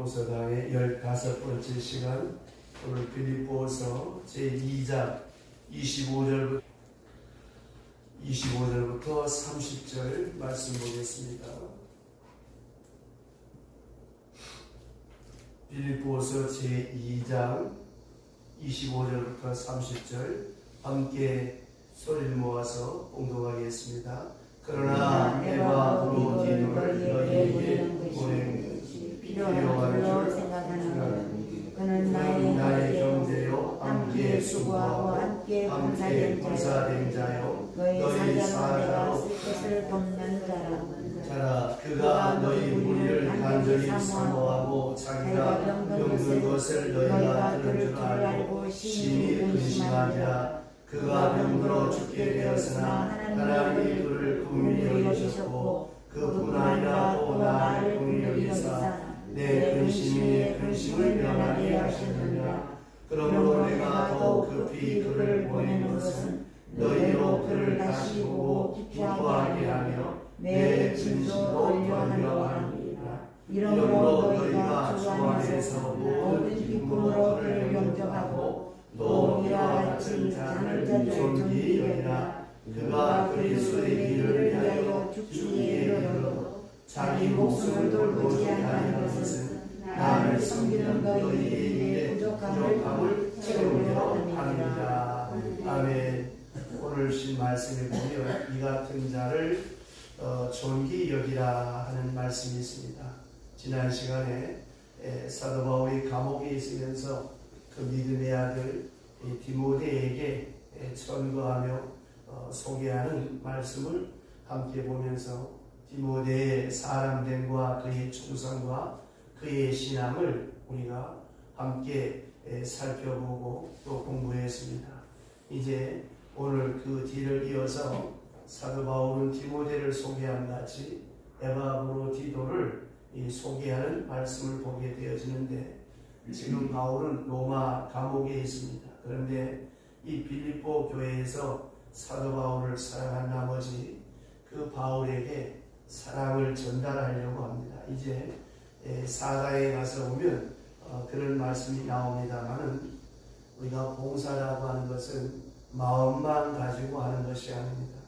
동서강의 15번째 시간, 오늘 빌립보서 제2장 25절부터 30절 말씀 보겠습니다. 빌립보서 제2장 25절부터 30절 함께 소리를 모아서 봉독하겠습니다. 그러나 내가 브로디노를 너희에게 필요한 줄 생각하노니 그는 나의 형제요 함께 수고하고 함께 봉사된 자요 너희 사자로 뜻을 돕는 자라. 그가 너희 무리를 간절히 사모하고 자기가 병든 것을 너희가 들을 줄 알고 심히 근심하니라. 그가 병들어 죽게 되었으나 하나님이 그를 긍휼히 여기셨고 그뿐 아니라 또 나를 긍휼히 여기사 내 근심을 면하게 하셨느니라. 그러므로 내가 더욱 급히 그를 보내는 것은 너희로 그를 다시 보고 기뻐하게 하며 내 진심도 올려하려 함이라. 이러므로 너희가 주 안에서 모든 기쁨으로 그를 영접하고 또 이와 같은 자를 존귀히 여기라. 그가 그리스도의 길을 위하여 죽기에 이르러 자기 목숨을 돌보지 아니하는 것은 나를 섬기는 너희에게 부족함을 채우려 함이라. 아멘. 오늘 신 말씀에 보면 이 같은 자를 존귀히 여기라 하는 말씀이 있습니다. 지난 시간에 사도 바울이 감옥에 있으면서 그 믿음의 아들 디모데에게 전거하며 소개하는 말씀을 함께 보면서 디모데의 사람됨과 그의 충성과 그의 신앙을 우리가 함께 살펴보고 또 공부했습니다. 이제 오늘 그 뒤를 이어서 사도 바울은 디모데를 소개한 같이 에바브로디도를 소개하는 말씀을 보게 되어지는데, 지금 바울은 로마 감옥에 있습니다. 그런데 이 빌립보 교회에서 사도 바울을 사랑한 나머지 그 바울에게 사랑을 전달하려고 합니다. 이제 사가에 가서 보면 그런 말씀이 나옵니다만은 우리가 봉사라고 하는 것은 마음만 가지고 하는 것이 아닙니다.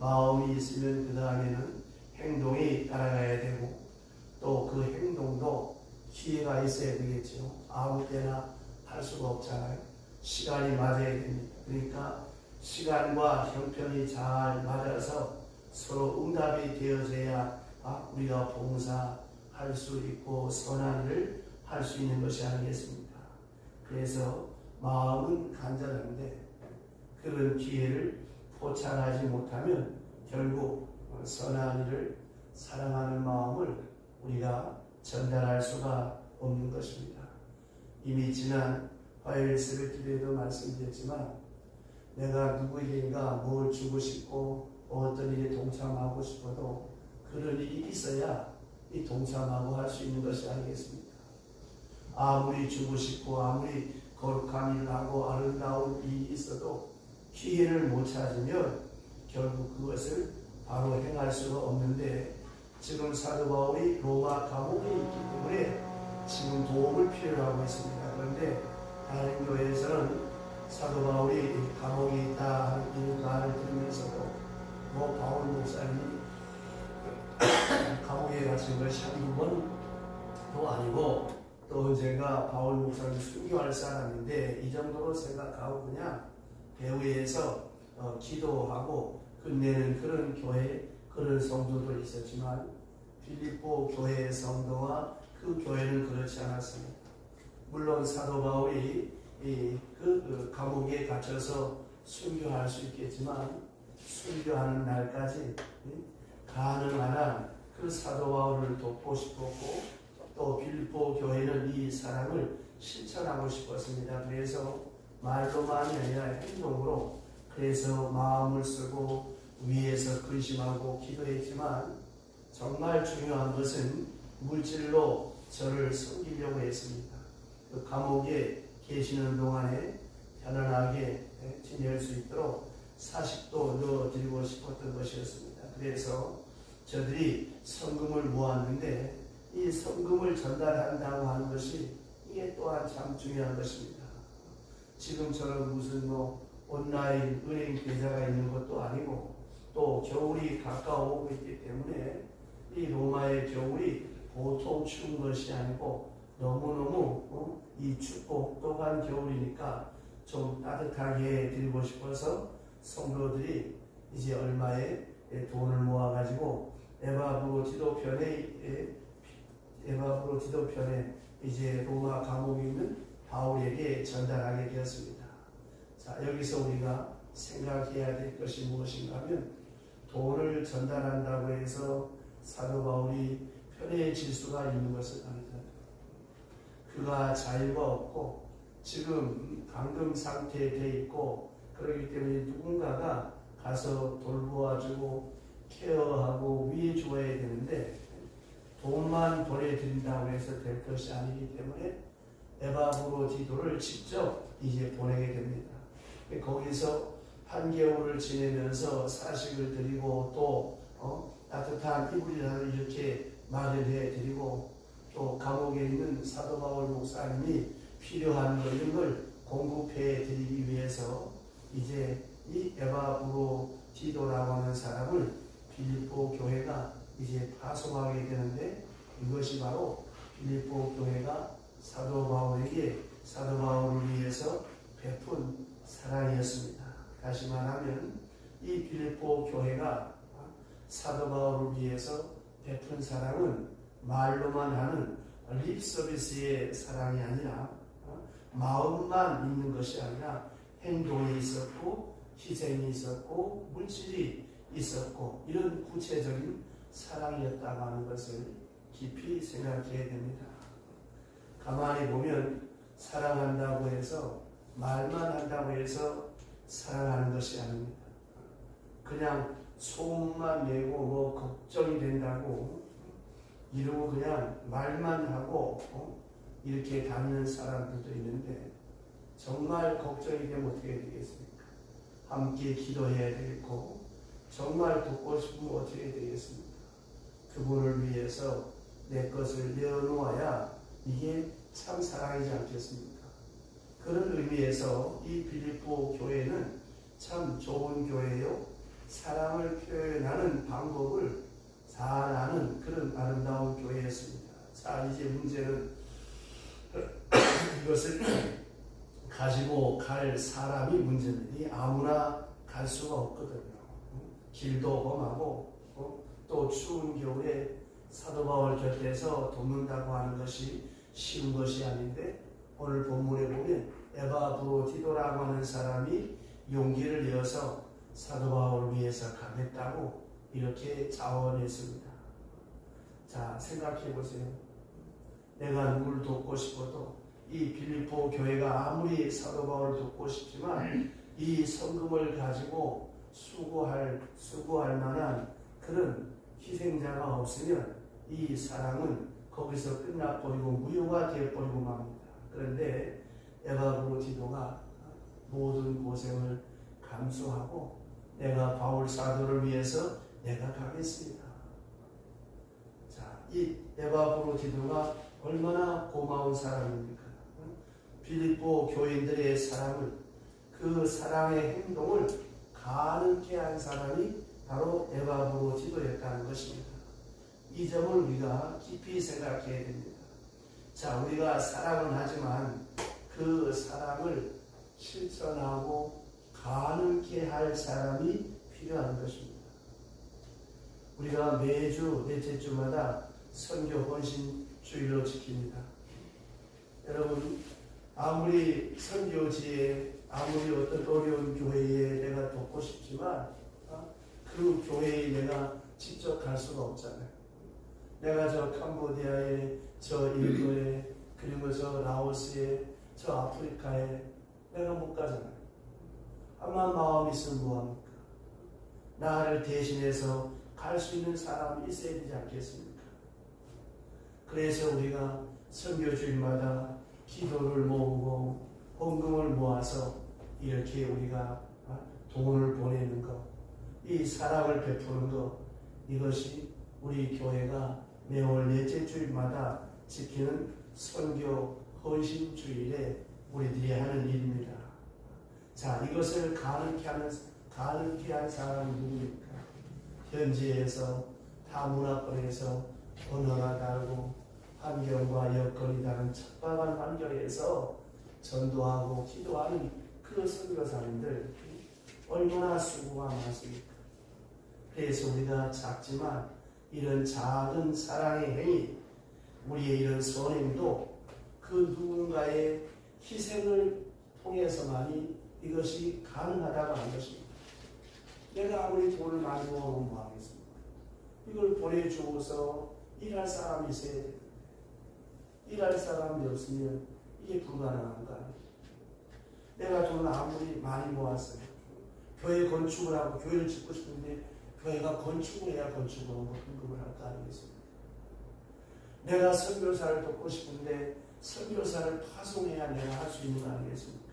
마음이 있으면 그 다음에는 행동이 따라가야 되고 또 그 행동도 기회가 있어야 되겠죠. 아무 때나 할 수가 없잖아요. 시간이 맞아야 됩니다. 그러니까 시간과 형편이 잘 맞아서 서로 응답이 되어져야 우리가 봉사할 수 있고 선한 일을 할 수 있는 것이 아니겠습니까? 그래서 마음은 간절한데 그런 기회를 포착하지 못하면 결국 선한 일을 사랑하는 마음을 우리가 전달할 수가 없는 것입니다. 이미 지난 화요일 새벽 기도에도 말씀드렸지만 내가 누구에게인가 뭘 주고 싶고 어떤 일에 동참하고 싶어도 그런 일이 있어야 이 동참하고 할 수 있는 것이 아니겠습니까? 아무리 주고 싶고 아무리 거룩한 일을 하고 아름다운 일이 있어도 기회를 못 찾으면 결국 그것을 바로 행할 수가 없는데, 지금 사도 바울이 로마 감옥에 있기 때문에 지금 도움을 필요로 하고 있습니다. 그런데 다른 교회에서는 사도 바울이 감옥에 있다 하는 말을 들으면서도 바울 목사님이 감옥에 갇힌 것이 한두 번도 아니고 또 언젠가 바울 목사님 순교할 사람인데 이 정도로 생각하고 그냥 배후에서 기도하고 끝내는 그런 교회, 그런 성도도 있었지만 빌립보 교회의 성도와 그 교회는 그렇지 않았습니다. 물론 사도 바울이 그 감옥에 갇혀서 순교할 수 있겠지만 순교하는 날까지 가능한 한 그 사도 바울을 돕고 싶었고 또 빌립보 교회는 이 사랑을 실천하고 싶었습니다. 그래서 말로만이 아니라 행동으로 그래서 마음을 쓰고 위에서 근심하고 기도했지만 정말 중요한 것은 물질로 저를 섬기려고 했습니다. 그 감옥에 계시는 동안에 편안하게 지낼 수 있도록 사식도 넣어드리고 싶었던 것이었습니다. 그래서 저들이 성금을 모았는데 이 성금을 전달한다고 하는 것이 이게 또한 참 중요한 것입니다. 지금처럼 무슨 온라인 은행 계좌가 있는 것도 아니고 또 겨울이 가까워오고 있기 때문에 이 로마의 겨울이 보통 추운 것이 아니고 너무너무 이 춥고 혹독한 겨울이니까 좀 따뜻하게 드리고 싶어서 성도들이 이제 얼마의 돈을 모아가지고 에바브로 지도편에 이제 로마 감옥에 있는 바울에게 전달하게 되었습니다. 자, 여기서 우리가 생각해야 될 것이 무엇인가 하면 돈을 전달한다고 해서 사도 바울이 편해질 수가 있는 것은 아니다. 그가 자유가 없고 지금 감금 상태에 돼 있고 그렇기 때문에 누군가가 가서 돌보아주고 케어하고 위해 주어야 되는데 돈만 보내드린다고 해서 될 것이 아니기 때문에 에바브로디도를 직접 이제 보내게 됩니다. 거기서 한겨울을 지내면서 사식을 드리고 또 따뜻한 이불이라도 이렇게 마련해 드리고 또 감옥에 있는 사도 바울 목사님이 필요한 이런 걸 공급해 드리기 위해서 이제 이 에바브로디도라고 하는 사람을 빌립보 교회가 이제 파송하게 되는데 이것이 바로 빌립보 교회가 사도 바울에게 사도 바울을 위해서 베푼 사랑이었습니다. 다시 말하면 이 빌립보 교회가 사도 바울을 위해서 베푼 사랑은 말로만 하는 립 서비스의 사랑이 아니라 마음만 있는 것이 아니라 행동이 있었고 희생이 있었고 물질이 있었고 이런 구체적인 사랑이었다고 하는 것을 깊이 생각해야 됩니다. 가만히 보면 사랑한다고 해서 말만 한다고 해서 사랑하는 것이 아닙니다. 그냥 소문만 내고 걱정이 된다고 이러고 그냥 말만 하고 이렇게 다니는 사람들도 있는데 정말 걱정이 되면 어떻게 되겠습니까? 함께 기도해야 되겠고 정말 돕고 싶으면 어떻게 되겠습니까? 그분을 위해서 내 것을 내어놓아야 이게 참 사랑이지 않겠습니까? 그런 의미에서 이 빌립보 교회는 참 좋은 교회요. 사랑을 표현하는 방법을 잘 아는 그런 아름다운 교회였습니다. 자, 이제 문제는 이것을 가지고 갈 사람이 문제인데 아무나 갈 수가 없거든요. 길도 험하고 또 추운 겨울에 사도 바울 곁에서 돕는다고 하는 것이 쉬운 것이 아닌데 오늘 본문에 보면 에바브로디도라고 하는 사람이 용기를 내어서 사도 바울을 위해서 가겠다고 이렇게 자원했습니다. 자, 생각해 보세요. 내가 누구를 돕고 싶어도 이 빌립보 교회가 아무리 사도 바울을 돕고 싶지만 이 성금을 가지고 수고할 만한 그런 희생자가 없으면 이 사랑은 거기서 끝나버리고 무효가 되어버리고 맙니다. 그런데 에바브로디도가 모든 고생을 감수하고 내가 바울 사도를 위해서 내가 가겠습니다. 자, 이 에바브로디도가 얼마나 고마운 사람입니까? 빌립보 교인들의 사랑을 그 사랑의 행동을 가능케 한 사람이 바로 에바브로디도였다는 것입니다. 이 점을 우리가 깊이 생각해야 됩니다. 자, 우리가 사랑은 하지만 그 사랑을 실천하고 가능케 할 사람이 필요한 것입니다. 우리가 매주 넷째 주마다 선교 헌신 주일로 지킵니다. 여러분, 아무리 선교지에 아무리 어떤 어려운 교회에 내가 돕고 싶지만 그 교회에 내가 직접 갈 수가 없잖아요. 내가 저 캄보디아에 저 인도에 그리고 저 라오스에 저 아프리카에 내가 못 가잖아요. 아마 마음이 있으면 뭐합니까? 나를 대신해서 갈 수 있는 사람이 있어야 되지 않겠습니까? 그래서 우리가 선교주일마다 기도를 모으고 헌금을 모아서 이렇게 우리가 돈을 보내는 것, 이 사랑을 베푸는 것, 이것이 우리 교회가 매월 넷째 주일마다 지키는 선교 헌신주일에 우리들이 하는 일입니다. 자, 이것을 가능케 한 사람은 누구입니까? 현지에서 타 문화권에서 언어가 다르고 환경과 여건이 다른 척박한 환경에서 전도하고 기도하는 그 선교사님들 얼마나 수고가 많습니까? 그래서 우리가 작지만 이런 작은 사랑의 행위, 우리의 이런 선행도 그 누군가의 희생을 통해서만이 이것이 가능하다고 하는 것입니다. 내가 아무리 돈을 많이 모으면 뭐하겠습니까? 이걸 보내주어서 일할 사람이 있어야 됩니다. 일할 사람이 없으면 이게 불가능한 거 아니에요. 내가 돈을 아무리 많이 모았어요. 교회 건축을 하고 교회를 짓고 싶은데 교회가 건축을 해야 건축을 하고 헌금을 할 거 아니겠습니까? 내가 선교사를 돕고 싶은데 선교사를 파송해야 내가 할 수 있는 거 아니겠습니까?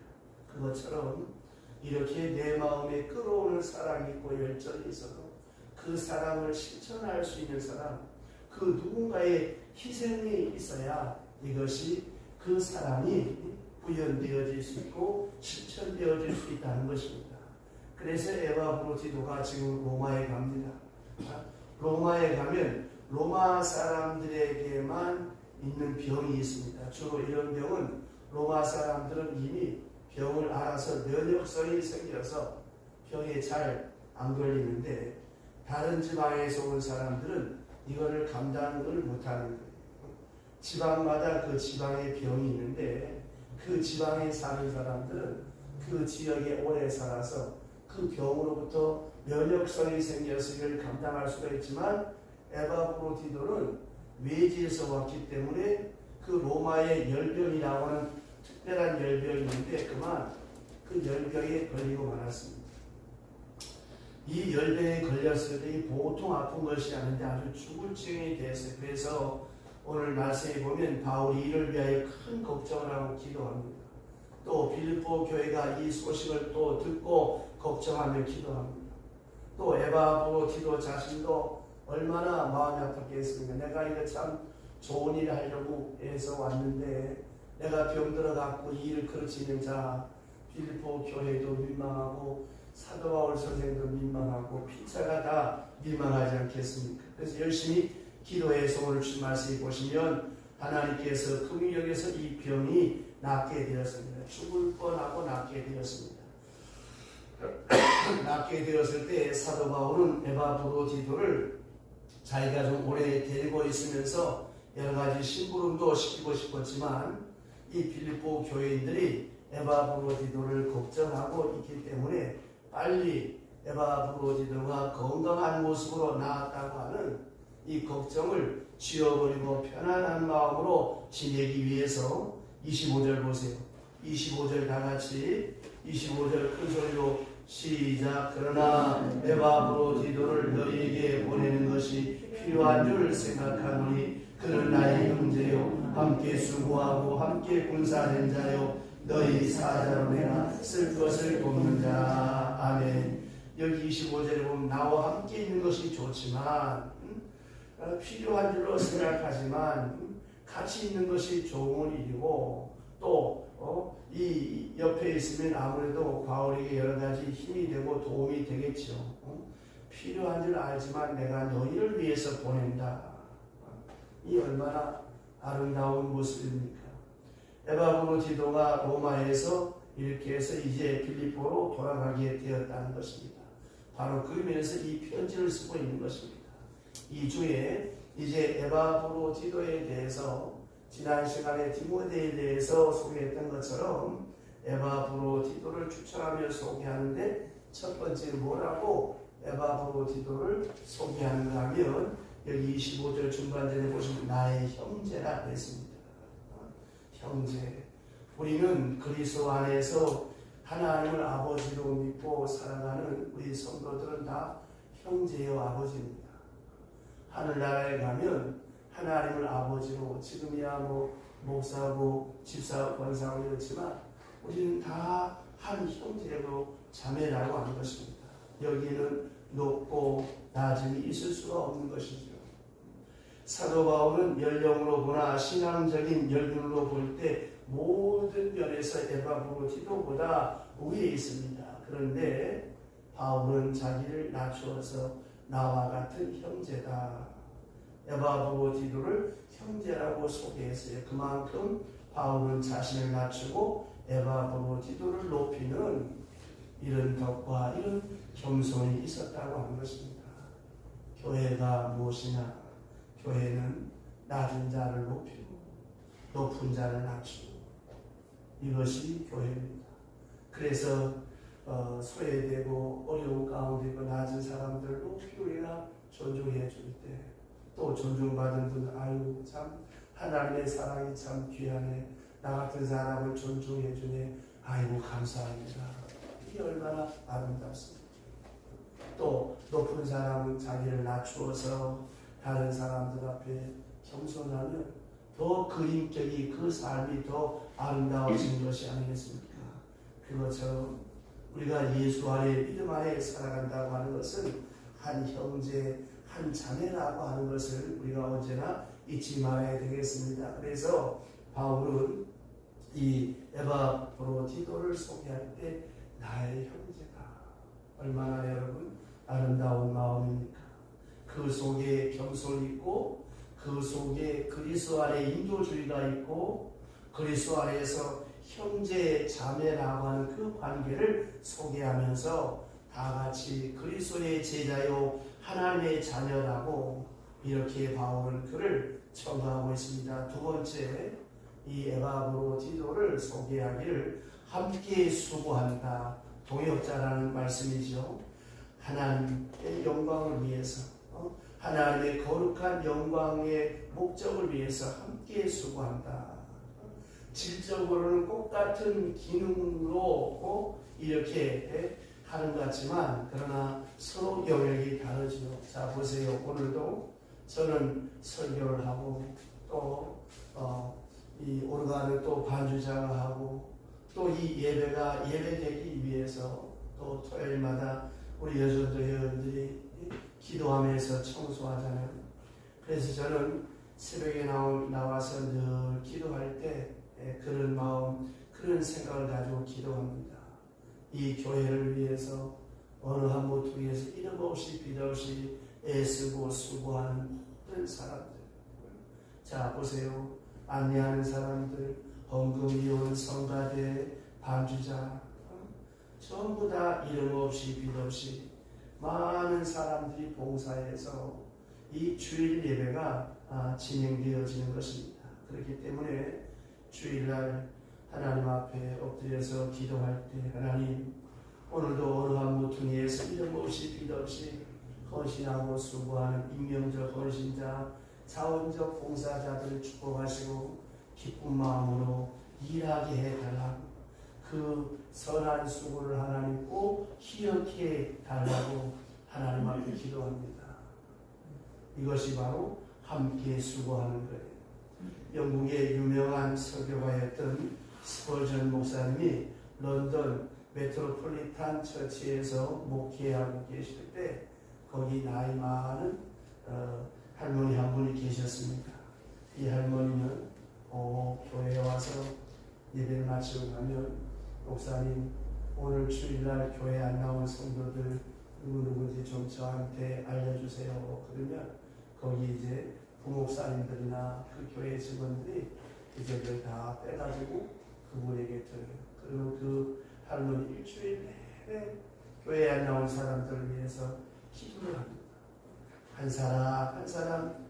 그것처럼 이렇게 내 마음에 끌어오는 사랑이 있고 열정이 있어도 그 사랑을 실천할 수 있는 사람, 그 누군가의 희생이 있어야 이것이 그 사랑이 구현되어질 수 있고 실천되어질 수 있다는 것입니다. 그래서 에바브로디도가 지금 로마에 갑니다. 로마에 가면 로마 사람들에게만 있는 병이 있습니다. 주로 이런 병은 로마 사람들은 이미 병을 알아서 면역성이 생겨서 병에 잘 안 걸리는데 다른 지방에서 온 사람들은 이거를 감당을 못하는 거예요. 지방마다 그 지방의 병이 있는데 그 지방에 사는 사람들은 그 지역에 오래 살아서 그 병으로부터 면역성이 생겨서 이걸 감당할 수가 있지만 에바브로디도는 외지에서 왔기 때문에 그 로마의 열병이라고 하는 특별한 열병이 있는데 그만 그 열병에 걸리고 말았습니다. 이 열병에 걸렸을 때 보통 아픈 것이 아닌데 아주 죽을 징이 됐어요. 그래서 오늘 말씀에 보면 바울이 이를 위하여 큰 걱정을 하고 기도합니다. 또 빌립보 교회가 이 소식을 또 듣고 걱정하며 기도합니다. 또 에바브로디도 자신도 얼마나 마음이 아팠겠습니까? 내가 이거 참 좋은 일을 하려고 해서 왔는데 내가 병들어갖고 이 일을 그르치는 자 빌립보 교회도 민망하고 사도 바울 선생도 민망하고 피차가 다 민망하지 않겠습니까? 그래서 열심히 기도해서 오늘 주신 말씀을 보시면 하나님께서 긍휼에서 이 병이 낫게 되었습니다. 죽을 뻔하고 낫게 되었습니다. 낫게 되었을 때 사도 바울은 에바브로디도를 자기가 좀 오래 데리고 있으면서 여러 가지 심부름도 시키고 싶었지만 이 빌립보 교회인들이 에바브로디도를 걱정하고 있기 때문에 빨리 에바브로디도가 건강한 모습으로 나았다고 하는 이 걱정을 지워버리고 편안한 마음으로 지내기 위해서 25절 보세요. 25절 다 같이 25절 큰 소리로 시작. 그러나 에바브로디도를 너희에게 보내는 것이 필요한 줄 생각하노니 그는 나의 형제요 함께 수고하고 함께 군사된 자요 너희 사자로 내가 쓸 것을 돕는 자. 아멘. 여기 25절에 보면 나와 함께 있는 것이 좋지만 필요한 줄로 생각하지만 같이 있는 것이 좋은 일이고 또 이 옆에 있으면 아무래도 바울에게 여러 가지 힘이 되고 도움이 되겠죠. 필요한 줄 알지만 내가 너희를 위해서 보낸다. 이 얼마나 아름다운 모습입니까? 에바브로디도가 로마에서 이렇게 해서 이제 빌립보로 돌아가게 되었다는 것입니다. 바로 그러면서 이 편지를 쓰고 있는 것입니다. 이 주에 이제 에바브로디도에 대해서 지난 시간에 디모데에 대해서 소개했던 것처럼 에바브로디도를 추천하며 소개하는데 첫 번째는 뭐라고 에바브로디도를 소개하는가 하면 여기 25절 중반전에 보시면 나의 형제라 그랬습니다. 형제. 우리는 그리스도 안에서 하나님을 아버지로 믿고 살아가는 우리 성도들은 다 형제요 아버지입니다. 하늘나라에 가면 하나님을 아버지로 지금이야 목사고 집사고 권사고 이렇지만 우리는 다 한 형제로 자매라고 하는 것입니다. 여기는 높고 낮음이 있을 수가 없는 것이죠. 사도 바울은 연령으로 보나 신앙적인 연륜으로 볼 때 모든 면에서 에바브로디도보다 위에 있습니다. 그런데 바울은 자기를 낮추어서 나와 같은 형제다. 에바브로디도를 형제라고 소개했어요. 그만큼 바울은 자신을 낮추고 에바브로디도를 높이는 이런 덕과 이런 겸손이 있었다고 하는 것입니다. 교회가 무엇이냐? 교회는 낮은 자를 높이고 높은 자를 낮추고 이것이 교회입니다. 그래서 소외되고 어려운 가운데 있고 낮은 사람들을 높이 우리가 존중해 줄 때 또 존중받은 분은 아유 참 하나님의 사랑이 참 귀하네. 나 같은 사람을 존중해 주네. 아이고 감사합니다. 이게 얼마나 아름답습니까? 또 높은 사람은 자기를 낮추어서 다른 사람들 앞에 겸손하면 더 그 인격이 그 삶이 더 아름다워진 것이 아니겠습니까? 그것처럼 우리가 예수 아래 믿음 아래 살아간다고 하는 것은 한 형제 한 자매라고 하는 것을 우리가 언제나 잊지 말아야 되겠습니다. 그래서 바울은 이 에바브로디도를 소개할 때 나의 형제다. 얼마나 여러분 아름다운 마음입니까? 그 속에 겸손이 있고 그 속에 그리스도 안에 인도주의가 있고 그리스도 안에서 형제 자매라고 하는 그 관계를 소개하면서 다 같이 그리스도의 제자요 하나님의 자녀라고 이렇게 바울은 그를 첨가하고 있습니다. 두 번째, 이 에바브로디도를 소개하기를 함께 수고한다. 동역자라는 말씀이죠. 하나님의 영광을 위해서 하나님의 거룩한 영광의 목적을 위해서 함께 수고한다. 질적으로는 똑같은 기능으로 이렇게 하는 것 같지만 그러나 서로 영역이 다르죠. 자 보세요. 오늘도 저는 설교를 하고 또 이 오르간을 또 반주자가 하고 또 이 예배가 예배되기 위해서 또 토요일마다 우리 여전도 회원들이 기도하면서 청소하잖아요. 그래서 저는 새벽에 나와서 늘 기도할 때 그런 마음, 그런 생각을 가지고 기도합니다. 이 교회를 위해서 어느 한 모퉁이에서 이름 없이 빛 없이 애쓰고 수고하는 모든 사람들. 자 보세요. 안내하는 사람들, 헌금이 온 성가대, 반주자 전부 다 이름 없이 빛 없이 많은 사람들이 봉사해서 이 주일 예배가 진행되어지는 것입니다. 그렇기 때문에 주일날 하나님 앞에 엎드려서 기도할 때 하나님 오늘도 어느 한 모퉁이에서 이름 없이 빛 없이 헌신하고 수고하는 인명적 헌신자 자원적 봉사자들을 축복하시고 기쁜 마음으로 일하게 해달라고 그 선한 수고를 하나님 꼭 기억해 달라고 하나님 앞에 기도합니다. 이것이 바로 함께 수고하는 거예요. 영국의 유명한 설교가였던 스펄전 목사님이 런던 메트로폴리탄 처치에서 목회하고 계실 때 거기 나이 많은 할머니 한 분이 계셨습니다. 이 할머니는 교회에 와서 예배를 마치고 가면 목사님 오늘 주일날 교회 안 나온 성도들 누구누구인지 좀 저한테 알려주세요. 그러면 거기 이제 부목사님들이나 그 교회 직원들이 이제 그걸 다 빼가지고 그분에게 드려요. 그러면 그 할머니 일주일 내내 교회 안 나온 사람들을 위해서 기도를 합니다. 한 사람 한 사람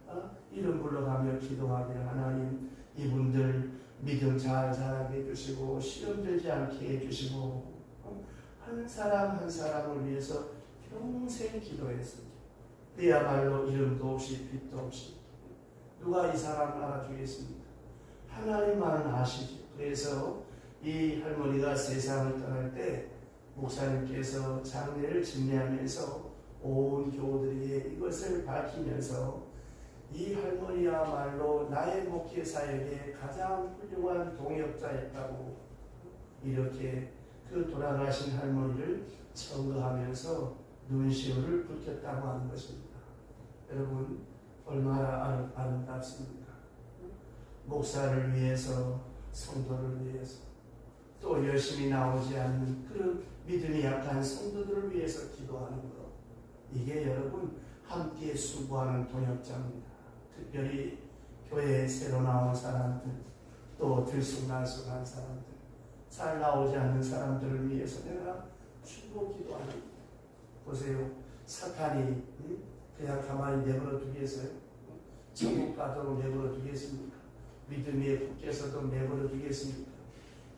이름 불러가며 기도하기를 하나님 이분들 믿음 잘 자라게 해주시고 시험 들지 않게 해주시고 한 사람 한 사람을 위해서 평생 기도했습니다. 그야말로 이름도 없이 빛도 없이 누가 이 사람을 알아주겠습니까? 하나님만은 아시죠. 그래서 이 할머니가 세상을 떠날 때 목사님께서 장례를 집례하면서 온 교우들에게 이것을 밝히면서 이 할머니야말로 나의 목회 사역에 가장 훌륭한 동역자였다고 이렇게 그 돌아가신 할머니를 청거하면서 눈시울을 붉혔다고 하는 것입니다. 여러분 얼마나 아름답습니까? 목사를 위해서, 성도를 위해서, 또 열심히 나오지 않는 그런 믿음이 약한 성도들을 위해서 기도하는 것, 이게 여러분 함께 수고하는 동역자입니다. 특별히 교회에 새로 나온 사람들, 또 들쑥날쑥한 사람들, 잘 나오지 않는 사람들을 위해서 내가 주고 기도하는 거예요. 보세요. 사탄이 그냥 가만히 내버려 두겠어요? 천국 가도록 내버려 두겠습니까? 믿음 위에 붙게서도 내버려 두겠습니까?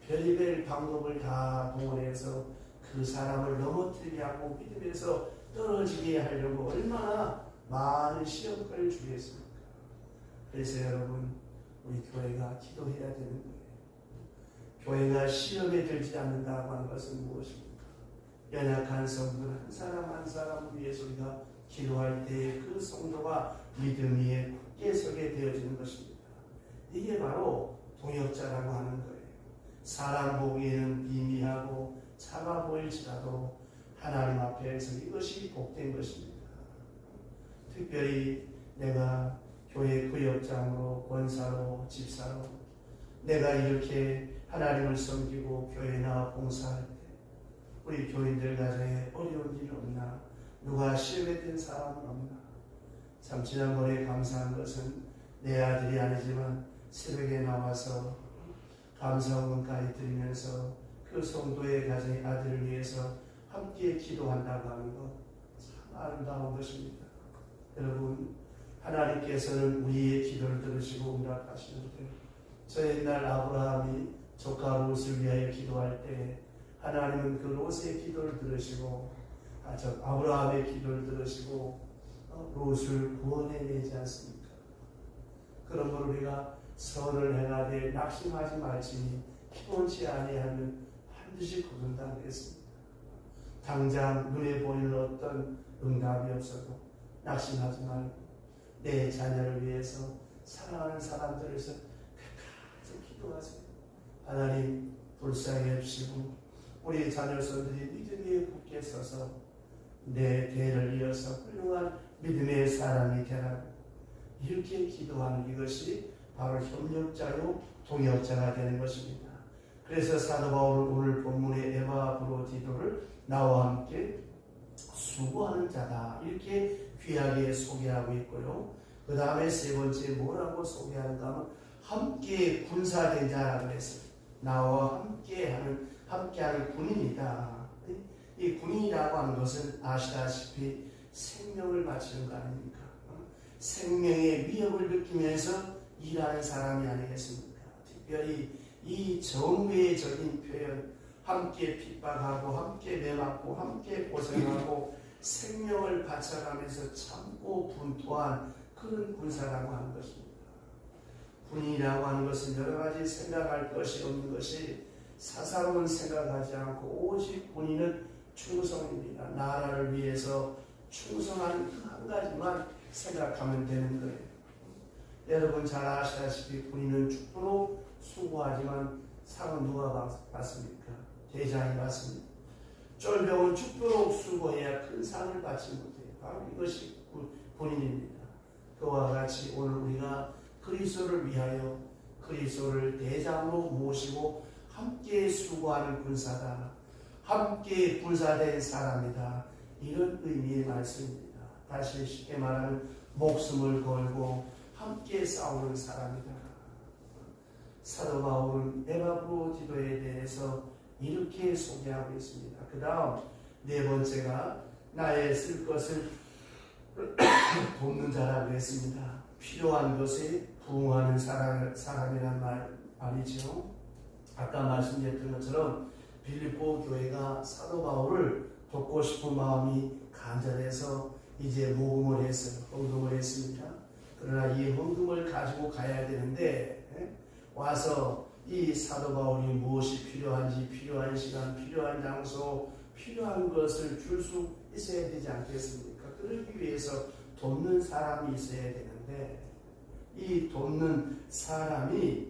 별의별 방법을 다 동원해서 그 사람을 넘어뜨리게 하고 믿음에서 떨어지게 하려고 얼마나 많은 시험을 주겠습니까? 그래서 여러분, 우리 교회가 기도해야 되는 거예요. 교회가 시험에 들지 않는다고 하는 것은 무엇입니까? 연약한 성도 한 사람 한 사람을 위해서 우리가 기도할 때 그 성도가 믿음 위에 굳게 서게 되어지는 것입니다. 이게 바로 동역자라고 하는 거예요. 사람 보기에는 미미하고 작아 보일지라도 하나님 앞에서 이것이 복된 것입니다. 특별히 내가 교회 구역장으로, 권사로, 집사로 내가 이렇게 하나님을 섬기고 교회나 봉사할 때 우리 교인들 가정에 어려운 일 없나? 누가 시험에 든 사람은 없나? 참 지난번에 감사한 것은 내 아들이 아니지만 새벽에 나와서 감사원까지 드리면서 그 성도의 가정의 아들을 위해서 함께 기도한다고 하는 것 참 아름다운 것입니다. 여러분, 하나님께서는 우리의 기도를 들으시고 응답하시는데 저 옛날 아브라함이 조카 롯을 위하여 기도할 때 하나님은 그 롯의 기도를 들으시고 아브라함의 기도를 들으시고 롯을 구원해내지 않습니까? 그런 걸 우리가 선을 행하되 낙심하지 말지니 피곤치 아니하면 반드시 거둔다 그랬습니다. 당장 눈에 보이는 어떤 응답이 없어도 낙심하지 말고 내 자녀를 위해서 사랑하는 사람들을 위해서 끝까지 기도하세요. 하나님 불쌍히 해주시고 우리 자녀손들이 믿음 위에 굳게 서서 내 대를 이어서 훌륭한 믿음의 사람이 되라고 이렇게 기도하는 이것이 바로 협력자요 동역자가 되는 것입니다. 그래서 사도 바울은 오늘 본문의 에바브로디도를 나와 함께 수고하는 자다 이렇게 귀하게 소개하고 있고요. 그 다음에 세 번째 뭐라고 소개하는가 하면 함께 군사된 자라고 했어요. 나와 함께하는 군인이다. 이 군인이라고 하는 것은 아시다시피 생명을 바치는 거 아닙니까? 생명의 위협을 느끼면서 일하는 사람이 아니겠습니까? 특별히 이 정외적인 표현, 함께 핍박하고 함께 매맞고 함께 고생하고 생명을 바쳐가면서 참고 분투한 그런 군사라고 하는 것입니다. 군인이라고 하는 것은 여러 가지 생각할 것이 없는 것이 사사로운 생각하지 않고 오직 군인은 충성입니다. 나라를 위해서 충성하는 그 한 가지만 생각하면 되는 거예요. 여러분 잘 아시다시피 군인은 죽도록 수고하지만 상은 누가 받습니까? 대장이 받습니다. 쫄병은 죽도록 수고해야 큰 상을 받지 못해요. 바로 이것이 군인입니다. 그와 같이 오늘 우리가 그리스도를 위하여 그리스도를 대장으로 모시고 함께 수고하는 군사다. 함께 군사된 사람이다. 이런 의미의 말씀입니다. 다시 쉽게 말하면 목숨을 걸고 함께 싸우는 사람이다. 사도 바울은 에바브로디도에 대해서 이렇게 소개하고 있습니다. 그 다음 네 번째가 나의 쓸 것을 돕는 자라고 했습니다. 필요한 것에 부응하는 사람이란 말이죠. 아까 말씀드렸던 것처럼 빌립보 교회가 사도 바울을 돕고 싶은 마음이 간절해서 이제 모금을 했어요. 헌금을 했습니다. 그러나 이 헌금을 가지고 가야 되는데 와서 이 사도 바울이 무엇이 필요한지 필요한 시간, 필요한 장소, 필요한 것을 줄 수 있어야 되지 않겠습니까? 그러기 위해서 돕는 사람이 있어야 되는데 이 돕는 사람이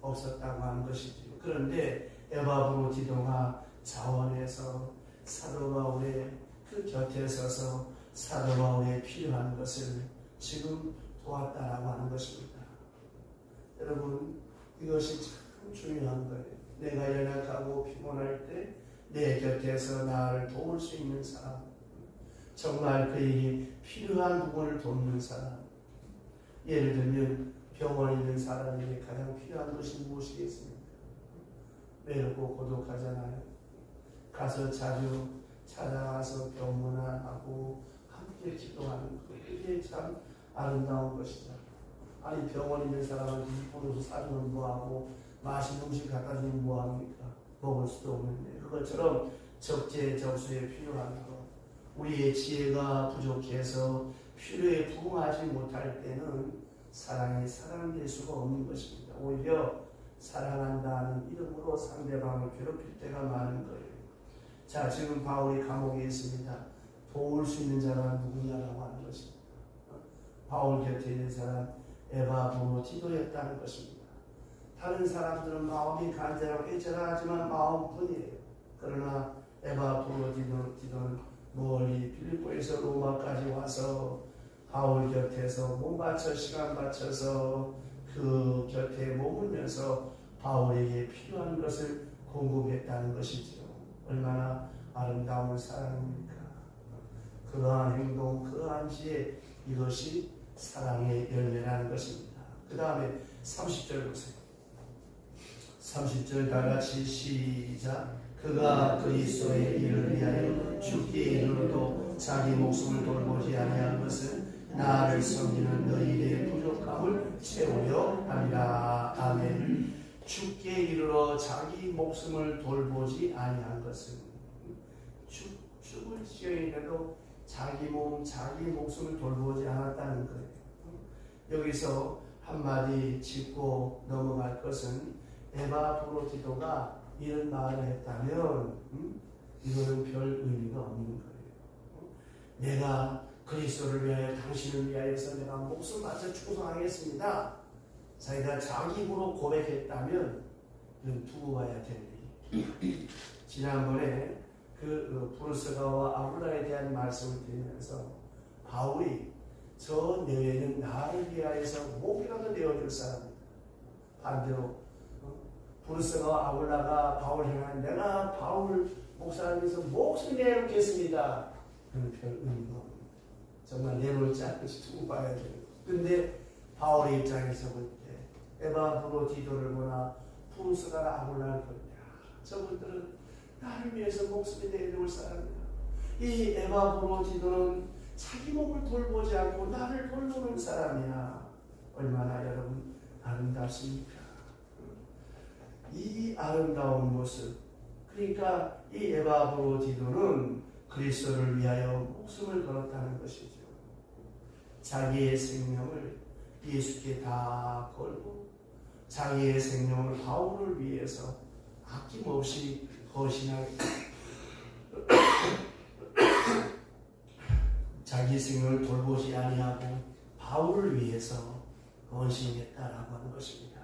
없었다고 하는 것이죠. 그런데 에바브로디도가 자원해서 사도 바울의 그 곁에 서서 사도 바울의 필요한 것을 지금 도왔다라고 하는 것입니다. 여러분, 이것이 참 중요한 거예요. 내가 연약하고 피곤할 때 내 곁에서 나를 도울 수 있는 사람, 정말 그에게 필요한 부분을 돕는 사람. 예를 들면 병원에 있는 사람에게 가장 필요한 것이 무엇이겠습니까? 외롭고 고독하잖아요. 가서 자주 찾아가서 병문안하고 함께 기도하는 것, 그게 참 아름다운 것이죠. 아니, 병원에 있는 사람한테 이쁜 옷을 사주면 뭐하고 맛있는 음식 갖다 주면 뭐합니까? 먹을 수도 없는데. 그것처럼 적재적소에 필요한 것, 우리의 지혜가 부족해서 필요에 부응하지 못할 때는 사랑이 사랑될 수가 없는 것입니다. 오히려 사랑한다는 이름으로 상대방을 괴롭힐 때가 많은 거예요. 자, 지금 바울이 감옥에 있습니다. 도울 수 있는 자가 누구냐라고 하는 것입니다. 바울 곁에 있는 사람 에바브로디도였다는 것입니다. 다른 사람들은 마음이 간절하고 애절하지만 마음뿐이에요. 그러나 에바브로디도는 멀리 빌립보에서 로마까지 와서 바울 곁에서 몸 바쳐 시간 바쳐서 그 곁에 머물면서 바울에게 필요한 것을 공급했다는 것이죠. 얼마나 아름다운 사랑입니까? 그러한 행동, 그러한 지혜, 이것이 사랑의 열매라는 것입니다. 그 다음에 30절 보세요. 30절 다 같이 시작. 그가 그리스도의 일을 위하여 죽게 이르러도 자기 목숨을 돌보지 아니한 것은 나를 섬기는 너희의 부족함을 채우려 함이라. 아멘. 죽게 이르러 자기 목숨을 돌보지 아니한 것은, 죽을 지경이라도 자기 몸, 자기 목숨을 돌보지 않았다는 거예요. 여기서 한마디 짚고 넘어갈 것은, 에바브로디도가 이런 말을 했다면 이거는 별 의미가 없는 거예요. 내가 그리스도를 위하여, 당신을 위하여서 내가 목숨 바쳐 충성하겠습니다. 자기가 자기 입으로 고백했다면 이건 두고 봐야 될 일이에요. 지난번에 그 브루스가와 아굴라에 대한 말씀을 드리면서 바울이 저 내외는 나를 위하여서 목이라도 내어줄 사람이다. 반대로 브루스가와 아굴라가 바울을 향한 내가 바울 목사를 위해서 목숨 내놓겠습니다. 그건 별 의미가 없는 거예요. 정말 내놓을지 안 할지 두고 봐야 돼요. 근데 바울의 입장에서 볼 때 에바브로디도를 보나 브루스가나 아굴라를 볼 때 저분들은 나를 위해서 목숨을 내놓을 사람이다. 이 에바브로디도는 자기 몸을 돌보지 않고 나를 돌보는 사람이야. 얼마나 여러분 아름답습니까? 이 아름다운 모습, 그러니까 이 에바브로디도는 그리스도를 위하여 목숨을 걸었다는 것이죠. 자기의 생명을 예수께 다 걸고 자기의 생명을 바울을 위해서 아낌없이 헌신하게 자기 생명을 돌보지 아니하고 바울을 위해서 헌신했다라고 하는 것입니다.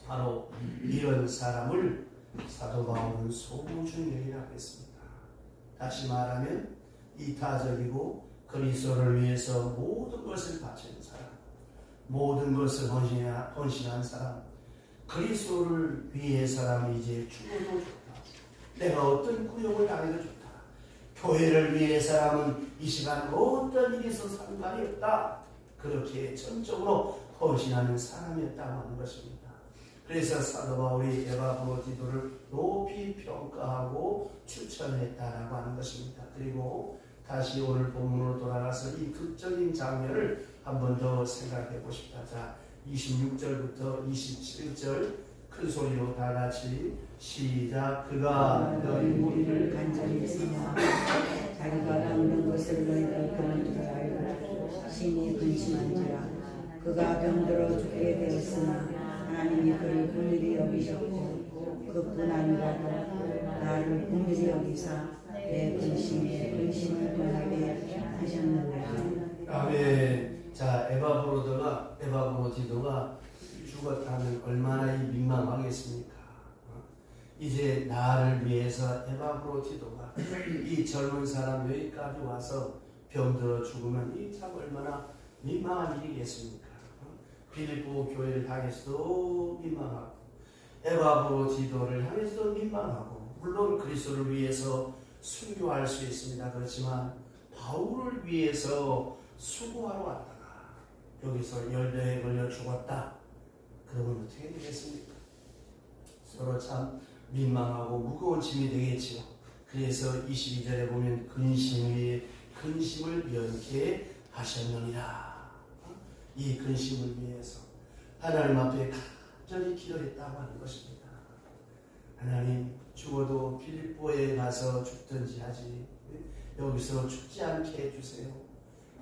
바로 이런 사람을 사도 바울은 소중형이라고 했습니다. 다시 말하면 이타적이고 그리스도를 위해서 모든 것을 바치는 사람, 모든 것을 헌신한 사람, 그리스도를 위해 사람이 이제 죽어도 좋다. 내가 어떤 구역을 당해도 좋다. 교회를 위해 사람은 이 시간 어떤 일이 있어도 상관이 없다. 그렇게 전적으로 헌신하는 사람이었다고 하는 것입니다. 그래서 사도 바울이 에바브로디도를 높이 평가하고 추천했다라고 하는 것입니다. 그리고 다시 오늘 본문으로 돌아가서 이 극적인 장면을 한 번 더 생각해 보십시다. 자, 26절부터 27절 큰 소리로 다 같이 시작. 그가 너희 무리를 간절히 쓰며 자기가 병든 것을 너희가 그런 줄 알고 심히 근심한지라. 그가 병들어 죽게 되었으나 하나님이 그를 긍휼히 여기셨고 그뿐 아니라도 나를 긍휼히 여기사 내 근심에 근심을 더하게 하셨느니라. 아멘. 자, 에바브로디도가 죽었다면 얼마나 민망하겠습니까? 이제 나를 위해서 에바브로디도가 이 젊은 사람 여기까지 와서 병들어 죽으면 이 참 얼마나 민망한 일이겠습니까? 빌립보 교회를 향해서도 민망하고 에바브로디도를 향해서도 민망하고 물론 그리스도를 위해서 순교할 수 있습니다. 그렇지만 바울을 위해서 수고하러 왔다가 여기서 열병에 걸려 죽었다. 그러면 어떻게 되겠습니까? 서로 참 민망하고 무거운 짐이 되겠지요. 그래서 22절에 보면 근심 위에 근심을 연케 하셨느니라. 이 근심을 위해서 하나님 앞에 간절히 기도했다고 하는 것입니다. 하나님, 죽어도 빌립보에 가서 죽든지 하지 여기서 죽지 않게 해주세요.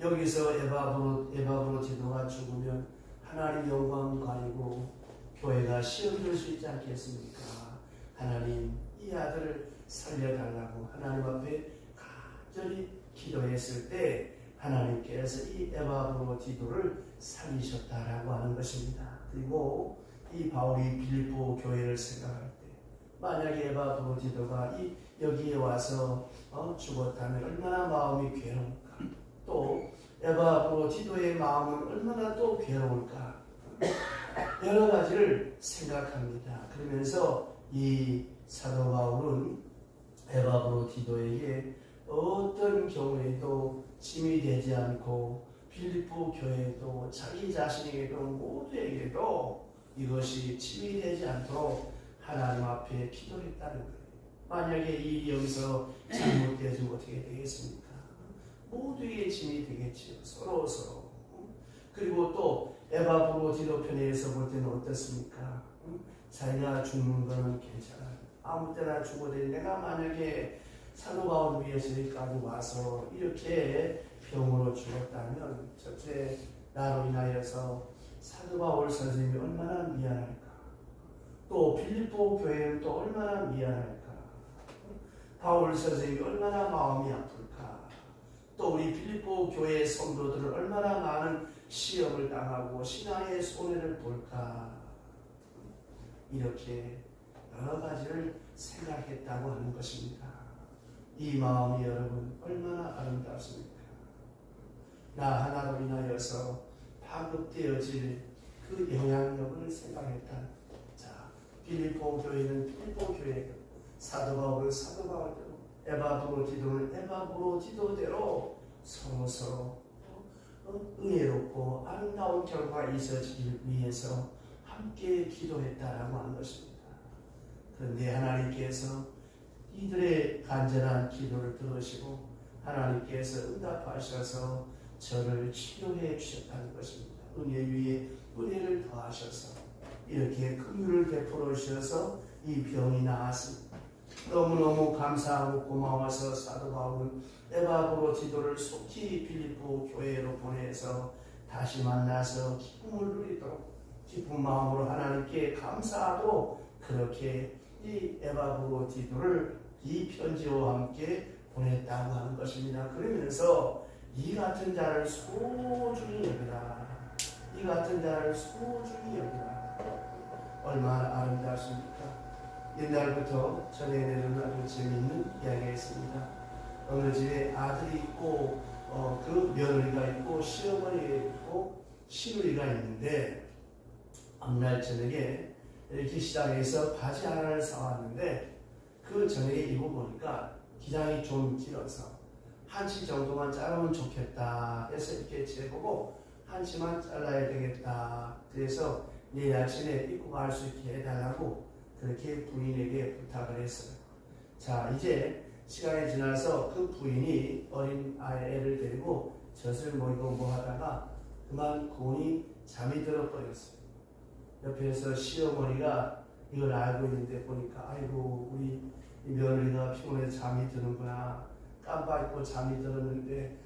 여기서 에바브로디도가 죽으면 하나님 영광 가리고 교회가 시험될 수 있지 않겠습니까? 하나님, 이 아들을 살려달라고 하나님 앞에 간절히 기도했을 때 하나님께서 이 에바브로디도를 살리셨다라고 하는 것입니다. 그리고 이 바울이 빌립보 교회를 생각할 때 만약에 에바브로디도가 여기에 와서 죽었다면 얼마나 마음이 괴로울까? 또 에바브로디도의 마음은 얼마나 또 괴로울까? 여러 가지를 생각합니다. 그러면서 이 사도 바울은 에바브로디도에게 어떤 경우에도 짐이 되지 않고 빌립보 교회도 자기 자신에게도 모두에게도 이것이 짐이 되지 않도록 하나님 앞에 기도했다는 거예요. 만약에 이 여기서 잘못되어지면 어떻게 되겠습니까? 모두에게 짐이 되겠지요. 서로. 그리고 또 에바브로디도 편에서 볼 때는 어떻습니까? 자기가 죽는 거는 괜찮아요. 아무 때나 죽어도 내가 만약에 사도 바울 위해서 여기까지 와서 이렇게 병으로 죽었다면 첫째 나로 인하여서 사도 바울 선생님이 얼마나 미안할까? 또 빌립보 교회는 또 얼마나 미안할까? 바울 선생님이 얼마나 마음이 아플까? 또 우리 빌립보 교회의 성도들은 얼마나 많은 시험을 당하고 신앙의 손해를 볼까? 이렇게 여러 가지를 생각했다고 하는 것입니다. 이 마음이 여러분 얼마나 아름답습니까? 나 하나로 인하여서 파급되어질 그 영향력을 생각했다. 자, 빌립보 교회는 빌립보 교회, 사도 바울은 사도 바울대로, 에바브로디도는 에바브로디도대로 서로 은혜롭고 아름다운 결과가 있어지기 위해서 함께 기도했다라고 하는 것입니다. 그런데 하나님께서 이들의 간절한 기도를 들으시고 하나님께서 응답하셔서 저를 치료해 주셨다는 것입니다. 은혜 위에 은혜를 더하셔서 이렇게 긍휼을 베풀어 주셔서 이 병이 나았습니다. 너무너무 감사하고 고마워서 사도 바울은 에바브로디도를 속히 빌립보 교회로 보내서 다시 만나서 기쁨을 누리도록 기쁜 마음으로 하나님께 감사하고 그렇게 이 에바브로디도를 이 편지와 함께 보냈다고 하는 것입니다. 그러면서 이 같은 자를 소중히 여기라. 이 같은 자를 소중히 여기라. 얼마나 아름답습니까? 옛날부터 전해내는 아주 재미있는 이야기가 있습니다. 어느 집에 아들이 있고 그 며느리가 있고 시어머니가 있고 시누이가 있는데 어느 날 저녁에 이렇게 시장에서 바지 하나를 사왔는데 그 저녁에 입어보니까 기장이 좀 길어서 한치 정도만 자르면 좋겠다 해서 이렇게 재보고 한치만 잘라야 되겠다. 그래서 내일 아침에 입고 갈 수 있게 해달라고 그렇게 부인에게 부탁을 했어요. 자, 이제 시간이 지나서 그 부인이 어린 애를 데리고 젖을 먹이고 뭐 하다가 그만 고온이 잠이 들어버렸어요. 옆에서 시어머니가 이걸 알고 있는데 보니까 아이고 우리 며느리가 피곤해서 잠이 드는구나. 깜빡 잊고 잠이 들었는데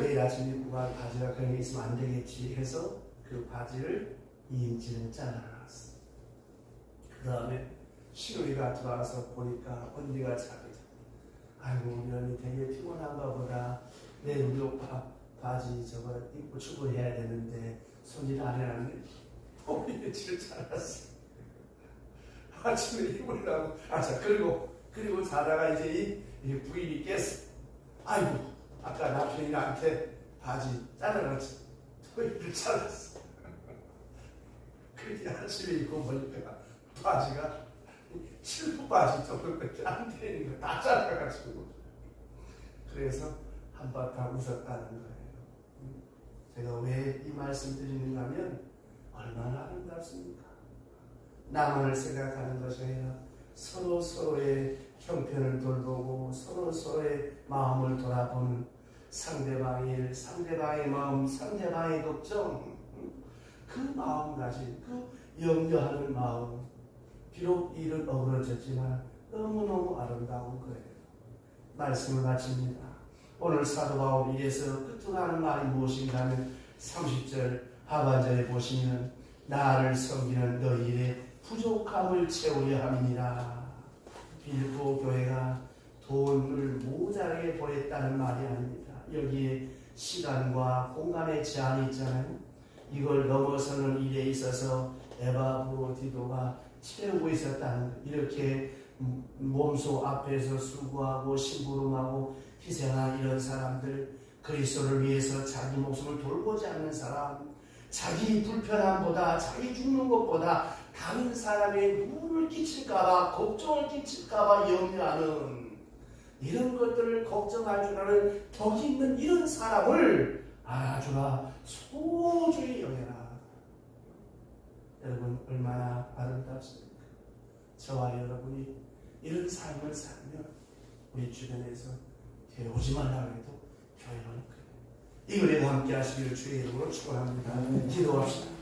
내일 아침 입고 갈 바지가 그런 게 있으면 안 되겠지 해서 그 바지를 2인치를 잘라놨어. 그 다음에 시누이가 들어와서 보니까 언니가 자기 아이고 며느리 되게 피곤한가 보다. 내일 우리 오빠 바지 저거 입고 출근해야 되는데 손질 안 해놨는데 2인치를 잘랐어. 아침에 입으려고 그리고 자다가 이제 이 부인이 깼어. 아이고 아까 남편이 나한테 바지 잘라놨지. 토이를 잘랐어. 그렇게 아침에 입고 보니까 바지가 실프 바지 조금밖에 안 되는 거 다 잘라가지고. 그래서 한바탕 웃었다는 거예요. 제가 왜 이 말씀 드리는가 하면 얼마나 아름답습니까? 나만을 생각하는 것이 아니라 서로의 형편을 돌보고 서로의 마음을 돌아보는 상대방의 일, 상대방의 마음, 상대방의 걱정, 그 마음가짐, 그 염려하는 마음, 비록 일은 어그러졌지만 너무너무 아름다운 거예요. 말씀을 마칩니다. 오늘 사도 바울이 이래서 끝으로 하는 말이 무엇인가 하면 30절 하반절에 보시면 나를 섬기는 너희의 부족함을 채우려 함이니라. 빌보 교회가 돈을 모자라게 보냈다는 말이 아닙니다. 여기에 시간과 공간의 제한이 있잖아요. 이걸 넘어서는 일에 있어서 에바브로디도가 채우고 있었다는 것. 이렇게 몸소 앞에서 수고하고 심부름하고 희생한 이런 사람들, 그리스도를 위해서 자기 목숨을 돌보지 않는 사람, 자기 불편함보다 자기 죽는 것보다 다른 사람의 누를 끼칠까봐 걱정을 끼칠까봐 염려하는 이런 것들을 걱정할 줄 아는 덕 있는 이런 사람을 알아주라, 소중히 여겨라. 여러분 얼마나 아름답습니까? 저와 여러분이 이런 삶을 살면 우리 주변에서 교회 오지 말라고 해도 교회는 그래요. 이 은혜와 함께 하시기를 주의 이름으로 축원합니다. 기도합시다.